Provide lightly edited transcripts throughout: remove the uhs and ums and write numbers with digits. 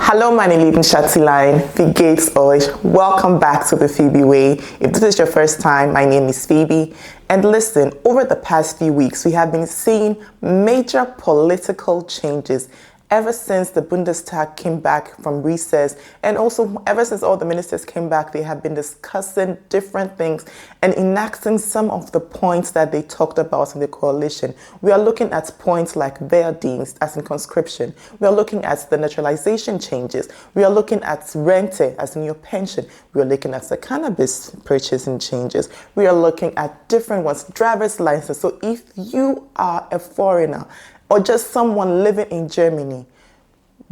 Hallo meine lieben Schatzilein, wie geht's euch? Welcome back to the Phoebe Way. If this is your first time, my name is Phoebe. And listen, over the past few weeks, we have been seeing major political changes ever since the Bundestag came back from recess, and also ever since all the ministers came back, they have been discussing different things and enacting some of the points that they talked about in the coalition. We are looking at points like Wehrdienst, as in conscription. We are looking at the naturalization changes. We are looking at Rente, as in your pension. We are looking at the Cannabis purchasing changes. We are looking at different ones, driver's license. So if you are a foreigner, or just someone living in Germany,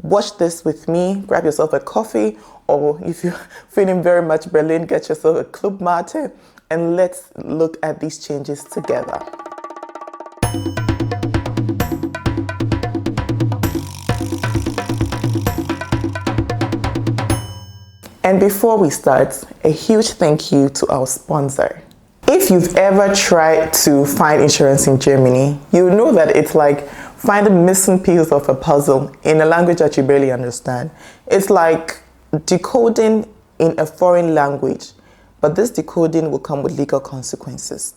watch this with me, grab yourself a coffee, or if you're feeling very much Berlin, get yourself a Club Mate, and let's look at these changes together. And before we start, a huge thank you to our sponsor. If you've ever tried to find insurance in Germany, you know that it's like finding missing pieces of a puzzle in a language that you barely understand. It's like decoding in a foreign language, but this decoding will come with legal consequences.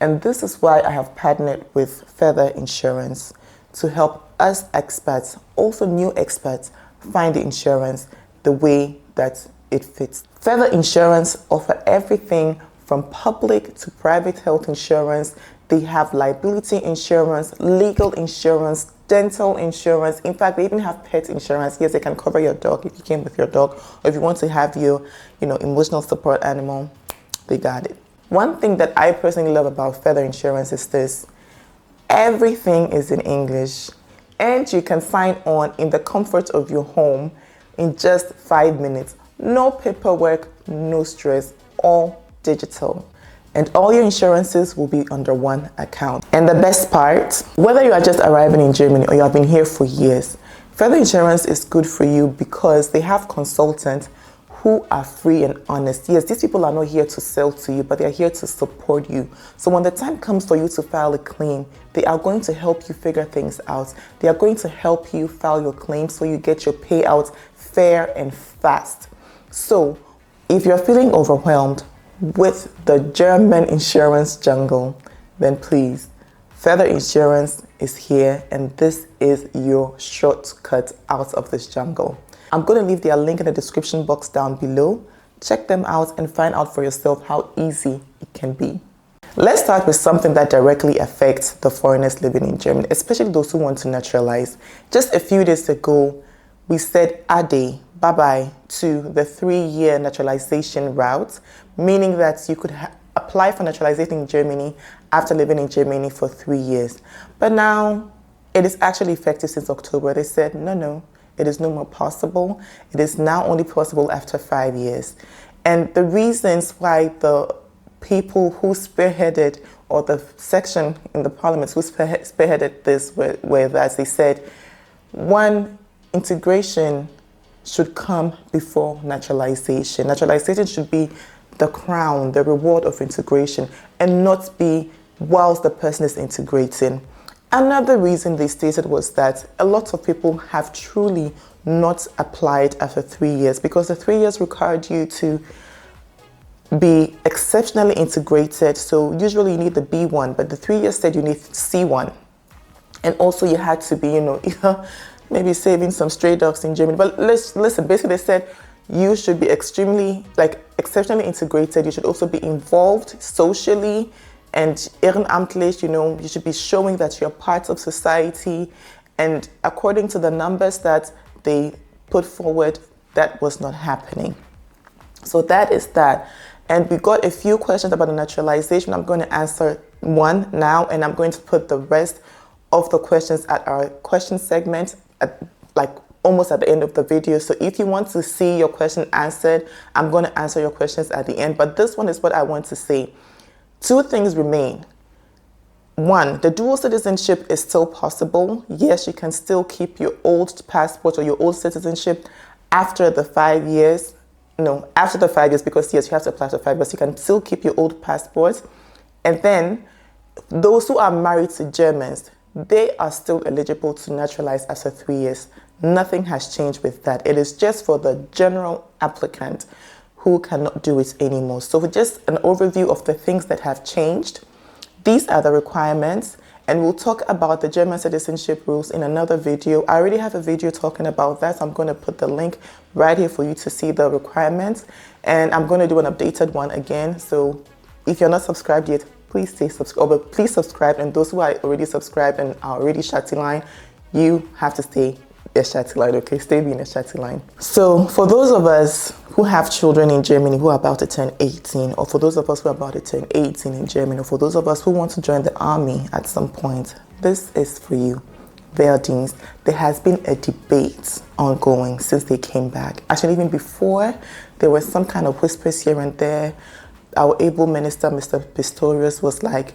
And this is why I have partnered with Feather Insurance to help us expats, also new expats, find the insurance the way that it fits. Feather Insurance offer everything from public to private health insurance. They have liability insurance, legal insurance, dental insurance. In fact, they even have pet insurance. Yes, they can cover your dog if you came with your dog, or if you want to have your, emotional support animal, they got it. One thing that I personally love about Feather Insurance is this: everything is in English, and you can sign on in the comfort of your home in just 5 minutes. No paperwork, no stress, all digital. And all your insurances will be under one account. And the best part, whether you are just arriving in Germany or you have been here for years, Feather Insurance is good for you because they have consultants who are free and honest. Yes, these people are not here to sell to you, but they are here to support you. So when the time comes for you to file a claim, they are going to help you figure things out. They are going to help you file your claim so you get your payouts fair and fast. So if you're feeling overwhelmed with the German insurance jungle, then please, Feather Insurance is here, and this is your shortcut out of this jungle. I'm going to leave their link in the description box down below. Check them out and find out for yourself how easy it can be. Let's start with something that directly affects the foreigners living in Germany, especially those who want to naturalize. Just a few days ago, we said Ade, bye-bye, to the 3-year naturalization route, meaning that you could apply for naturalization in Germany after living in Germany for 3 years. But now it is actually effective since October. They said, no, it is no more possible. It is now only possible after 5 years. And the reasons why the people who spearheaded, or the section in the parliament who spearheaded this were that they said, one, integration should come before naturalization. Naturalization should be the crown, the reward of integration, and not be whilst the person is integrating. Another reason they stated was that a lot of people have truly not applied after 3 years, because the 3 years required you to be exceptionally integrated. So usually you need the B1, but the 3 years said you need C1. And also you had to be, either maybe saving some stray dogs in Germany. But listen, basically they said you should be exceptionally integrated. You should also be involved socially and ehrenamtlich, you should be showing that you're part of society. And according to the numbers that they put forward, that was not happening. So that is that. And we got a few questions about the naturalization. I'm going to answer one now, and I'm going to put the rest of the questions at our question segment, almost at the end of the video. So if you want to see your question answered, I'm going to answer your questions at the end. But this one is what I want to say. 2 things remain. 1, the dual citizenship is still possible. Yes, you can still keep your old passport or your old citizenship after the 5 years. No, after the 5 years, because yes, you have to apply for 5 years. You can still keep your old passport. And then those who are married to Germans, they are still eligible to naturalize after 3 years. Nothing has changed with that. It is just for the general applicant who cannot do it anymore. So with just an overview of the things that have changed, these are the requirements, and we'll talk about the German citizenship rules in another video. I already have a video talking about that, so I'm going to put the link right here for you to see the requirements, and I'm going to do an updated one again. So if you're not subscribed yet, please stay subscribed, but please subscribe, and those who are already subscribed and are already Schatzilein, you have to stay a Schatzilein, okay? Stay being a Schatzilein. So for those of us who have children in Germany who are about to turn 18, or for those of us who are about to turn 18 in Germany, or for those of us who want to join the army at some point, this is for you. Wehrdienst. There has been a debate ongoing since they came back. Actually, even before, there was some kind of whispers here and there. Our able minister, Mr. Pistorius, was like,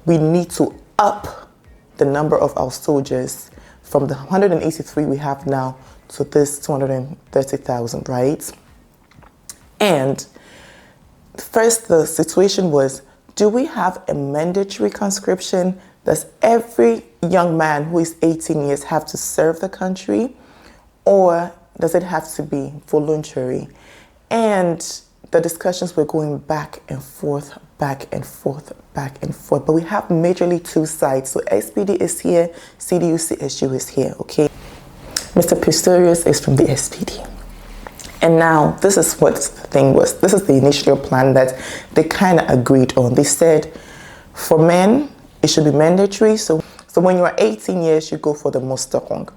we need to up the number of our soldiers from the 183 we have now to this 230,000, right? And first, the situation was, do we have a mandatory conscription? Does every young man who is 18 years have to serve the country? Or does it have to be voluntary? And the discussions were going back and forth, back and forth, back and forth. But we have majorly two sides. So SPD is here, CDU-CSU is here, okay? Mr. Pistorius is from the SPD. And now, this is what the thing was. This is the initial plan that they kind of agreed on. They said, for men, it should be mandatory. So when you are 18 years, you go for the Musterung.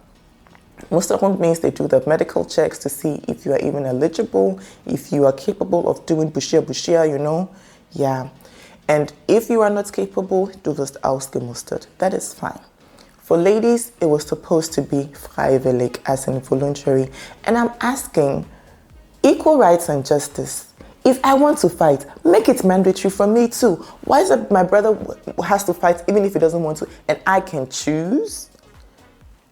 Musterung means they do the medical checks to see if you are even eligible, if you are capable of doing bushia, you know. Yeah. And if you are not capable, du wirst ausgemustert. That is fine. For ladies, it was supposed to be freiwillig, as in voluntary. And I'm asking, equal rights and justice. If I want to fight, make it mandatory for me too. Why is it my brother has to fight even if he doesn't want to, and I can choose?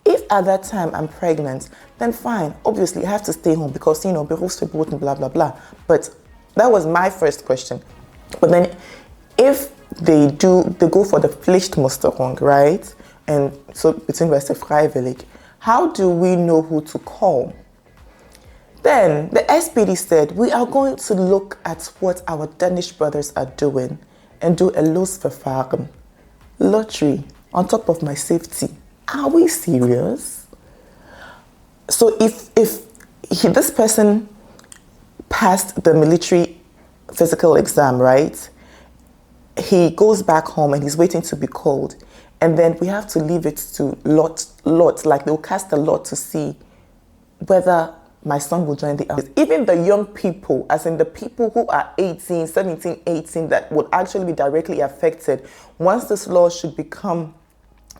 If at that time I'm pregnant, then fine. Obviously, I have to stay home because, you know, Berufsverbot and blah, blah, blah. But that was my first question. But then if they go for the Pflichtmusterung, right? And so between West freiwillig, how do we know who to call? Then the SPD said, we are going to look at what our Danish brothers are doing and do a Losverfahren, lottery, on top of my safety. Are we serious? So if this person passed the military physical exam, right? He goes back home and he's waiting to be called. And then we have to leave it to lot, like they'll cast a lot to see whether my son will join the army. Even the young people, as in the people who are 18, 17, 18, that would actually be directly affected, once this law should become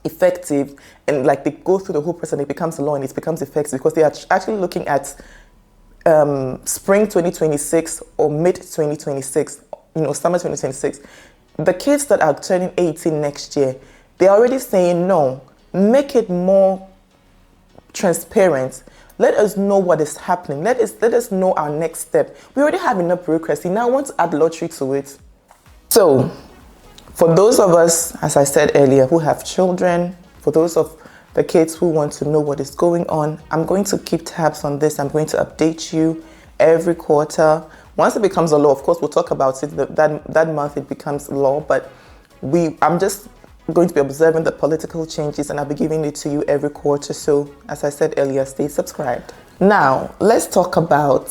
effective, and like they go through the whole process and it becomes a law and it becomes effective, because they are actually looking at spring 2026 or mid 2026, you know, summer 2026. The kids that are turning 18 next year, they're already saying no, make it more transparent. Let us know what is happening. Let us know our next step. We already have enough bureaucracy. Now I want to add lottery to it. So for those of us, as I said earlier, who have children, for those of the kids who want to know what is going on, I'm going to keep tabs on this. I'm going to update you every quarter. Once it becomes a law, of course, we'll talk about it. That month it becomes law, but I'm just going to be observing the political changes, and I'll be giving it to you every quarter. So as I said earlier, stay subscribed. Now, let's talk about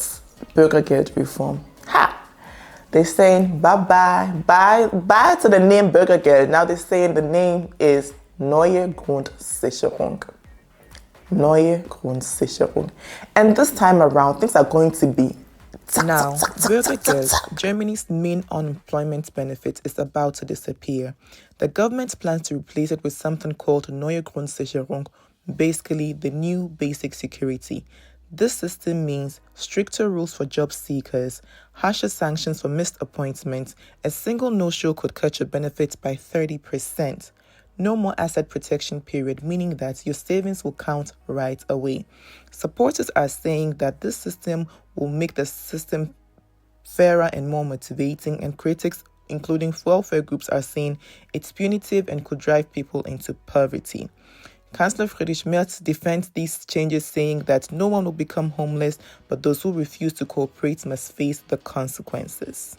Bürgergeld reform. They're saying bye to the name Bürgergeld. Now they're saying the name is Neue Grundsicherung. Neue Grundsicherung. And this time around, things are going to be now, Bürgergeld, Germany's main unemployment benefit, is about to disappear. The government plans to replace it with something called Neue Grundsicherung, basically the new basic security. This system means stricter rules for job seekers, harsher sanctions for missed appointments. A single no-show could cut your benefits by 30%. No more asset protection period, meaning that your savings will count right away. Supporters are saying that this system will make the system fairer and more motivating, and critics, including welfare groups, are saying it's punitive and could drive people into poverty. Chancellor Friedrich Merz defends these changes, saying that no one will become homeless, but those who refuse to cooperate must face the consequences.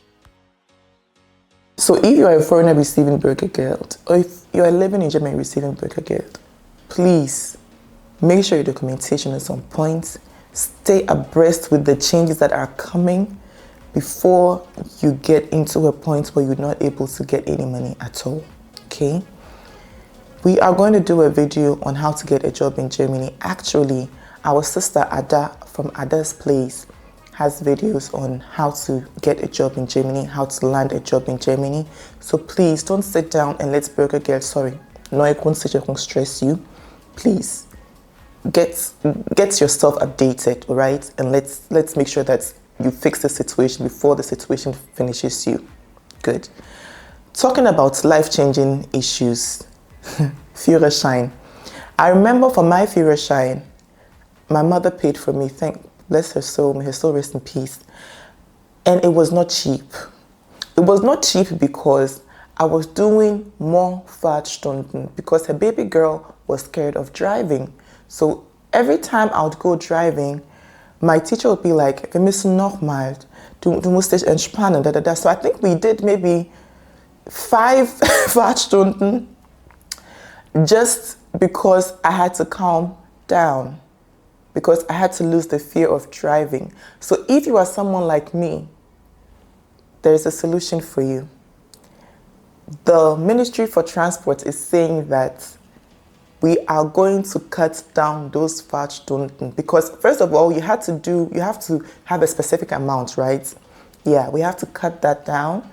So if you are a foreigner receiving Bürgergeld, or if you are living in Germany receiving Bürgergeld, please make sure your documentation is on point. Stay abreast with the changes that are coming before you get into a point where you're not able to get any money at all, okay? We are going to do a video on how to get a job in Germany. Actually, our sister Ada from Ada's Place has videos on how to get a job in Germany, how to land a job in Germany. So please don't sit down and let Bürgergeld, no, I won't stress you. Please get yourself updated, all right? And let's make sure that you fix the situation before the situation finishes you. Good. Talking about life-changing issues, Führerschein. I remember for my Führerschein, my mother paid for me, bless her soul, may her soul rest in peace. And it was not cheap. It was not cheap because I was doing more Fahrtstunden because her baby girl was scared of driving. So every time I would go driving, my teacher would be like, wir müssen nochmal, du musst dich entspannen, da, da, da. So I think we did maybe 5 Fahrtstunden just because I had to calm down, because I had to lose the fear of driving. So if you are someone like me, there is a solution for you. The Ministry for Transport is saying that we are going to cut down those Fahrtstunden because first of all, you have to have a specific amount, right? Yeah, we have to cut that down.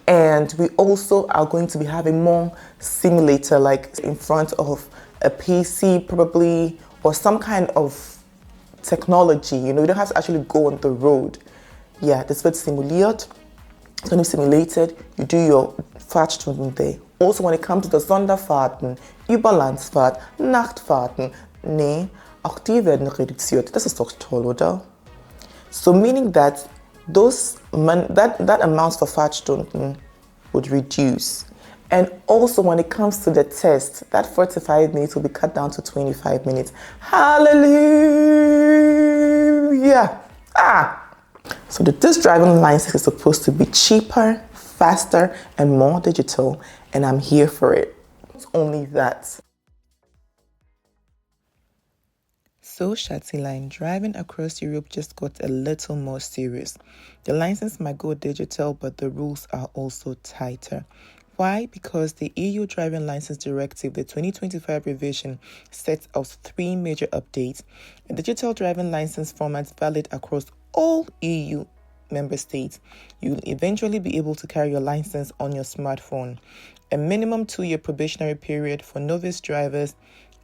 And we also are going to be having more simulator, like in front of a PC probably, or some kind of technology. You don't have to actually go on the road. Yeah, das wird simuliert. It's going to be simulated. You do your Fahrtstunden there. Also, when it comes to the Sonderfahrten, Überlandsfahrt, Nachtfahrten, nee, auch die werden reduziert. Das ist doch toll, oder? So meaning that that amounts for Fahrtstunden would reduce. And also when it comes to the test, that 45 minutes will be cut down to 25 minutes. Hallelujah! So this driving license is supposed to be cheaper, faster, and more digital, and I'm here for it. Not only that. So Schatzilein, driving across Europe just got a little more serious. The license might go digital, but the rules are also tighter. Why? Because the EU Driving License Directive, the 2025 revision, sets out 3 major updates. A digital driving license format valid across all EU member states. You'll eventually be able to carry your license on your smartphone. A minimum 2-year probationary period for novice drivers,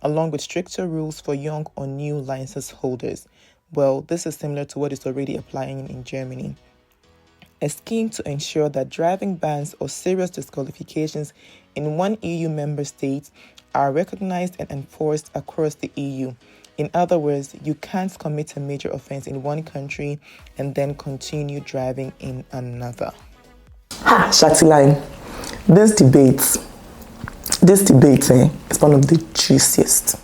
along with stricter rules for young or new license holders. Well, this is similar to what is already applying in Germany. A scheme to ensure that driving bans or serious disqualifications in one EU member state are recognized and enforced across the EU. In other words, you can't commit a major offense in one country and then continue driving in another. Schatzilein, this debate is one of the juiciest.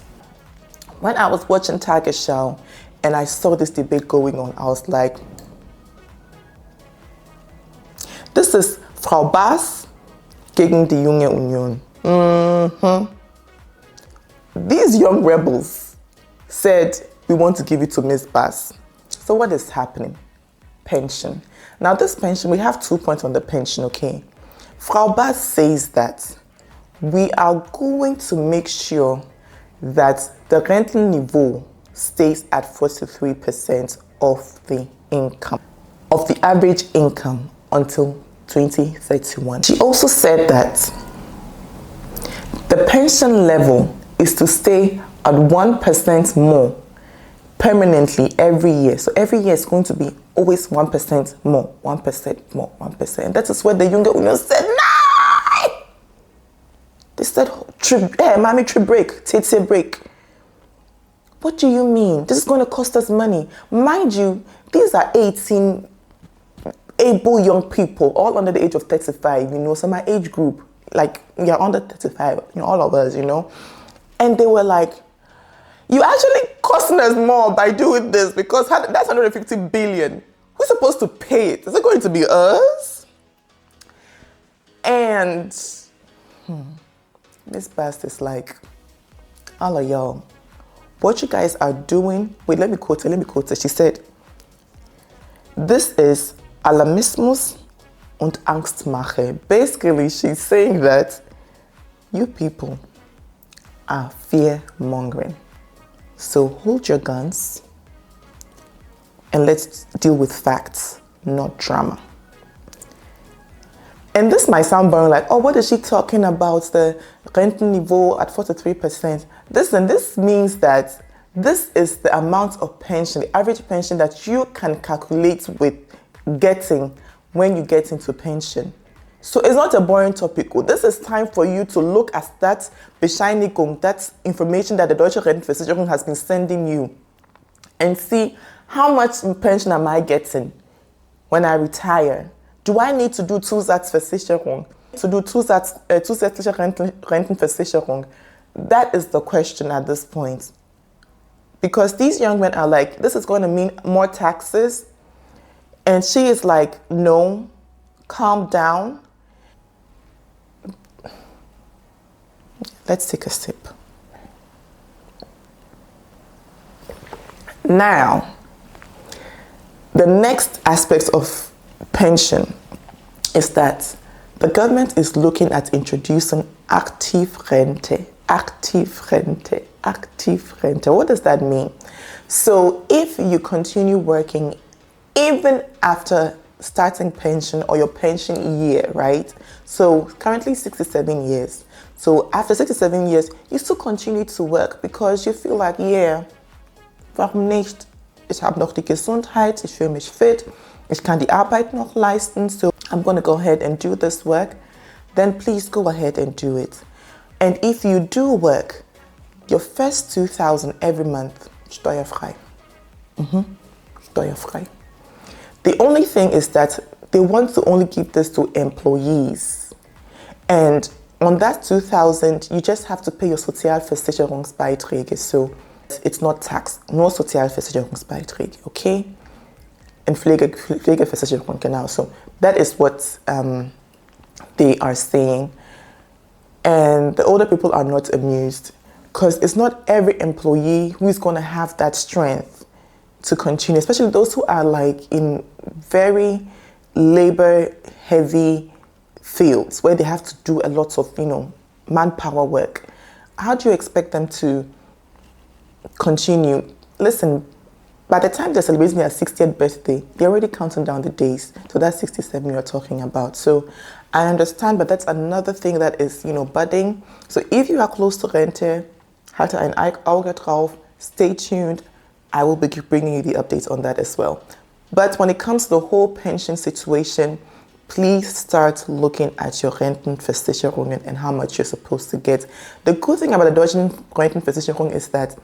When I was watching Tagesschau and I saw this debate going on, I was like, this is Frau Baas gegen die junge Union. These young rebels said, we want to give it to Ms. Baas. So what is happening? Pension. Now this pension, we have 2 points on the pension, okay? Frau Baas says that we are going to make sure that the Rentenniveau stays at 43% of the income, of the average income until 2031. She also said that the pension level is to stay at 1% more permanently every year. So every year it's going to be always 1% more, 1% more, 1%. And that is what the Junge Union said, no! They said, mommy, trip break, tete break. What do you mean? This is going to cost us money. Mind you, these are 18 able young people, all under the age of 35, so my age group, like, we are under 35, all of us, And they were like, you actually costing us more by doing this because that's 150 billion. Who's supposed to pay it? Is it going to be us? And Miss Bast is like, all of y'all, what you guys are doing, wait, let me quote her. She said, this is Alarmismus und Angstmache. Basically, she's saying that you people are fear-mongering. So hold your guns and let's deal with facts, not drama. And this might sound boring, like, oh, what is she talking about? The Rentenniveau at 43%. This means that this is the amount of pension, the average pension that you can calculate with getting when you get into pension. So it's not a boring topic. This is time for you to look at that Bescheinigung, that information that the Deutsche Rentenversicherung has been sending you, and see how much pension am I getting when I retire. Do I need to do Zusatzversicherung? To do zusätzliche Rentenversicherung? That is the question at this point. Because these young men are like, this is going to mean more taxes. And she is like, no, calm down. Let's take a sip. Now, the next aspect of pension is that the government is looking at introducing Akrivrente. Akrivrente. What does that mean? So if you continue working even after starting pension or your pension year, right? So currently 67 years. So after 67 years, you still continue to work because you feel like, yeah, warum nicht? Ich habe noch die Gesundheit, ich fühle mich fit, ich kann die Arbeit noch leisten, so I'm going to go ahead and do this work. Then please go ahead and do it. And if you do work, your first 2,000 every month, steuerfrei. Steuerfrei. The only thing is that they want to only give this to employees. And on that 2,000, you just have to pay your Sozialversicherungsbeiträge. So it's not taxed. No Sozialversicherungsbeiträge, okay? And Pflegeversicherung, genau. So that is what they are saying. And the older people are not amused because it's not every employee who is going to have that strength to continue, especially those who are like in very labor heavy fields where they have to do a lot of, manpower work. How do you expect them to continue? Listen, by the time they're celebrating their 60th birthday, they're already counting down the days to that 67 you're talking about. So I understand, but that's another thing that is, budding. So if you are close to Rente, halte ein Auge drauf, stay tuned. I will be bringing you the updates on that as well. But when it comes to the whole pension situation, please start looking at your Rentenversicherungen and how much you're supposed to get. The good thing about the Deutsche Rentenversicherung is that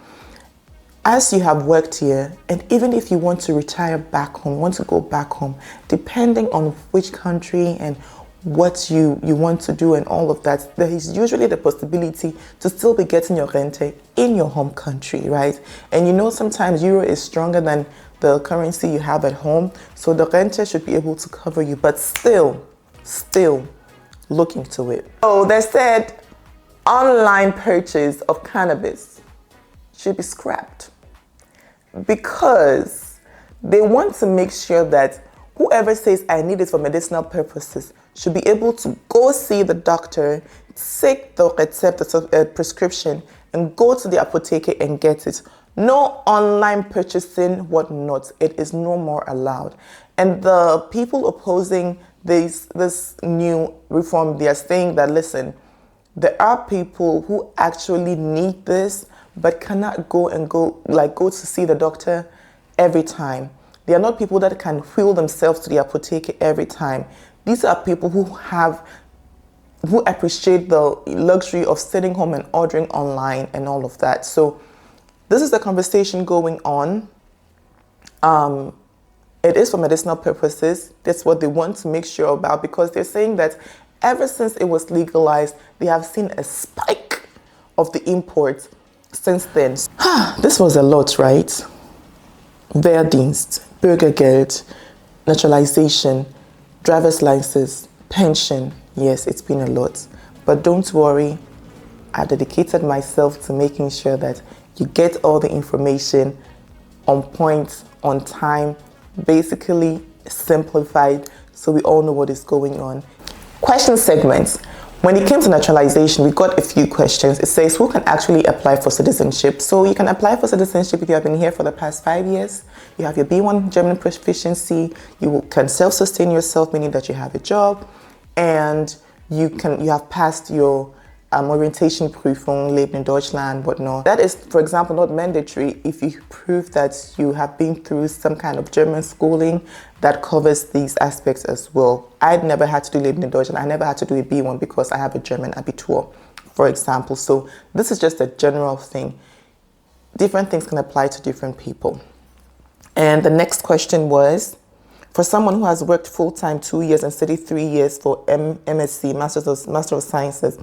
as you have worked here, and even if you want to retire back home, want to go back home, depending on which country and what you want to do and all of that, there is usually the possibility to still be getting your rente in your home country, right? And sometimes euro is stronger than the currency you have at home, so the rente should be able to cover you, but still look into it. So they said online purchase of cannabis should be scrapped because they want to make sure that whoever says I need it for medicinal purposes should be able to go see the doctor, take the recept, prescription, and go to the apotheke and get it. No online purchasing, whatnot. It is no more allowed. And the people opposing this new reform, they are saying that, listen, there are people who actually need this but cannot go to see the doctor every time. They are not people that can wheel themselves to the apotheke every time. These are people who appreciate the luxury of sitting home and ordering online and all of that. So this is the conversation going on. It is for medicinal purposes. That's what they want to make sure about, because they're saying that ever since it was legalized, they have seen a spike of the imports since then. This was a lot, right? Wehrdienst, Bürgergeld, Naturalization, driver's license, pension. Yes, it's been a lot. But don't worry, I dedicated myself to making sure that you get all the information on point, on time, basically simplified, so we all know what is going on. Question segments. When it came to naturalization, we got a few questions. It says, who can actually apply for citizenship? So you can apply for citizenship if you have been here for the past 5 years, you have your B1 German proficiency, you can self-sustain yourself, meaning that you have a job, and you have passed your Orientation-Prüfung, Leben in Deutschland, whatnot. That is, for example, not mandatory if you prove that you have been through some kind of German schooling that covers these aspects as well. I'd never had to do Leben in Deutschland. I never had to do a B1 because I have a German Abitur, for example. So this is just a general thing. Different things can apply to different people. And the next question was, for someone who has worked full-time 2 years and studied 3 years for MSc, Master of Sciences,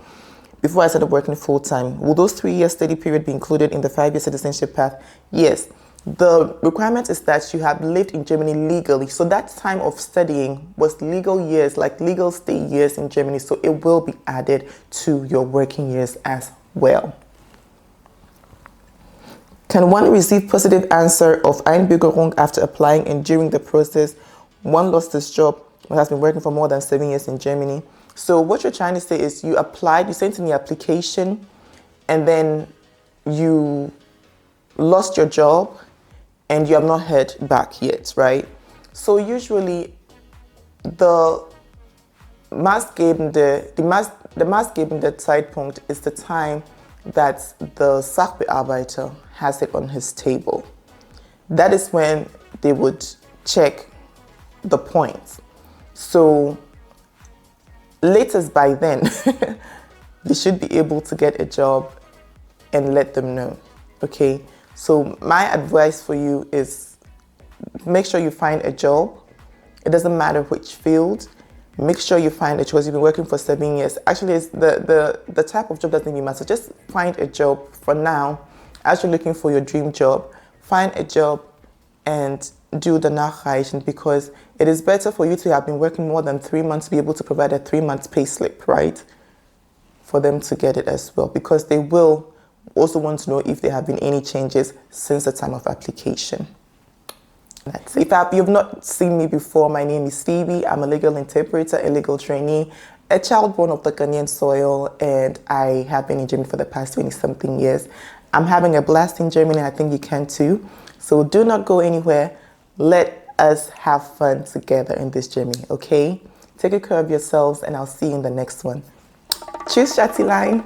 before I started working full-time, will those 3 year study period be included in the 5 year citizenship path? Yes. The requirement is that you have lived in Germany legally. So that time of studying was legal years, like legal stay years in Germany. So it will be added to your working years as well. Can one receive positive answer of Einbürgerung after applying and during the process one lost his job but has been working for more than 7 years in Germany? So what you're trying to say is you applied, you sent in the application, and then you lost your job and you have not heard back yet, right? So usually the maßgebende Zeitpunkt is the time that the Sachbearbeiter has it on his table. That is when they would check the points. So latest by then, you should be able to get a job and let them know, okay? So my advice for you is make sure you find a job. It doesn't matter which field. Make sure you find a job. You've been working for 7 years. Actually, it's the type of job doesn't even matter. Just find a job for now. As you're looking for your dream job, find a job and do the Nachreichen, because it is better for you to have been working more than 3 months to be able to provide a 3 month pay slip, right? For them to get it as well, because they will also want to know if there have been any changes since the time of application. That's it. If you've not seen me before, my name is Phoebe. I'm a legal interpreter, a legal trainee, a child born of the Ghanaian soil, and I have been in Germany for the past 20-something years. I'm having a blast in Germany, and I think you can too. So do not go anywhere. Let us have fun together in this journey, okay? Take good care of yourselves, and I'll see you in the next one. Tschüss, Schatzilein.